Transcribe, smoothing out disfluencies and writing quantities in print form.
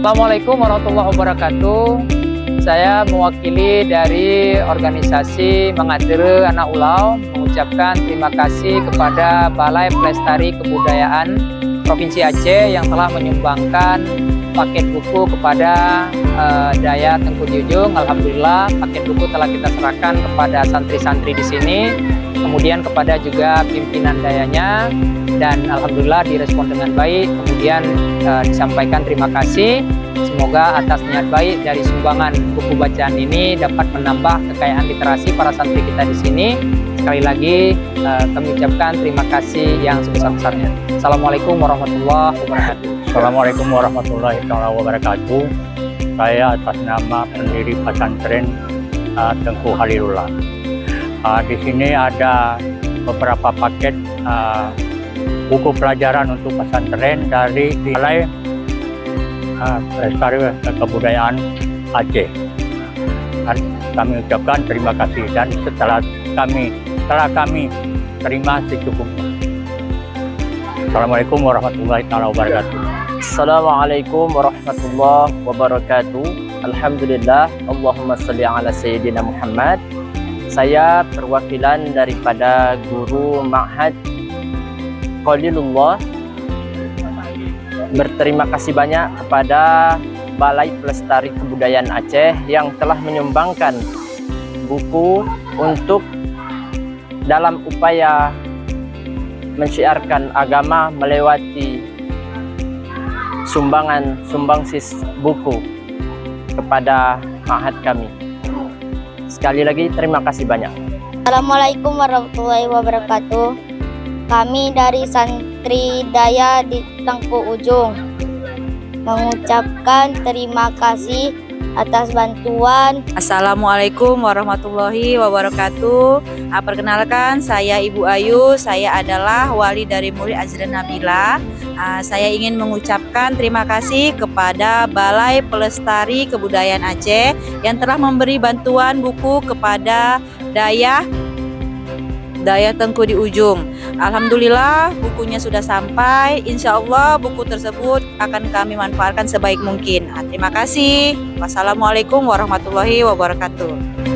Assalamualaikum warahmatullahi wabarakatuh. Saya mewakili dari organisasi Mangatere Anak Ulau mengucapkan terima kasih kepada Balai Pelestari Kebudayaan Provinsi Aceh yang telah menyumbangkan paket buku kepada Daya Tengku di Ujung. Alhamdulillah paket buku telah kita serahkan kepada santri-santri di sini, kemudian kepada juga pimpinan dayanya, dan alhamdulillah direspon dengan baik. Kemudian disampaikan terima kasih. Semoga atas niat baik dari sumbangan buku bacaan ini dapat menambah kekayaan literasi para santri kita di sini. Sekali lagi kami ucapkan terima kasih yang sebesar-besarnya. Assalamualaikum warahmatullahi wabarakatuh. Assalamualaikum warahmatullahi wabarakatuh. Saya atas nama pendiri pesantren Tengku Halilullah. Di sini ada beberapa paket buku pelajaran untuk pesantren dari Balai Pelestari Kebudayaan Aceh. Dan kami ucapkan terima kasih, dan setelah kami terima secukupnya. Assalamualaikum warahmatullahi wabarakatuh. Assalamualaikum warahmatullahi wabarakatuh. Alhamdulillah, Allahumma salli ala Sayyidina Muhammad. Saya perwakilan daripada guru Ma'had Khalilullah berterima kasih banyak kepada Balai Pelestari Kebudayaan Aceh yang telah menyumbangkan buku untuk dalam upaya mensyiarkan agama melewati sumbangsis buku kepada ma'had kami. Sekali lagi terima kasih banyak. Assalamualaikum warahmatullahi wabarakatuh. Kami dari santri Daya di Tengku Ujung mengucapkan terima kasih atas bantuan. Assalamualaikum warahmatullahi wabarakatuh. Perkenalkan, saya Ibu Ayu. Saya adalah wali dari murid Azra Nabila. Saya ingin mengucapkan terima kasih kepada Balai Pelestari Kebudayaan Aceh yang telah memberi bantuan buku kepada Daya Tengku di Ujung. Alhamdulillah bukunya sudah sampai. Insya Allah buku tersebut akan kami manfaatkan sebaik mungkin. Terima kasih. Wassalamualaikum warahmatullahi wabarakatuh.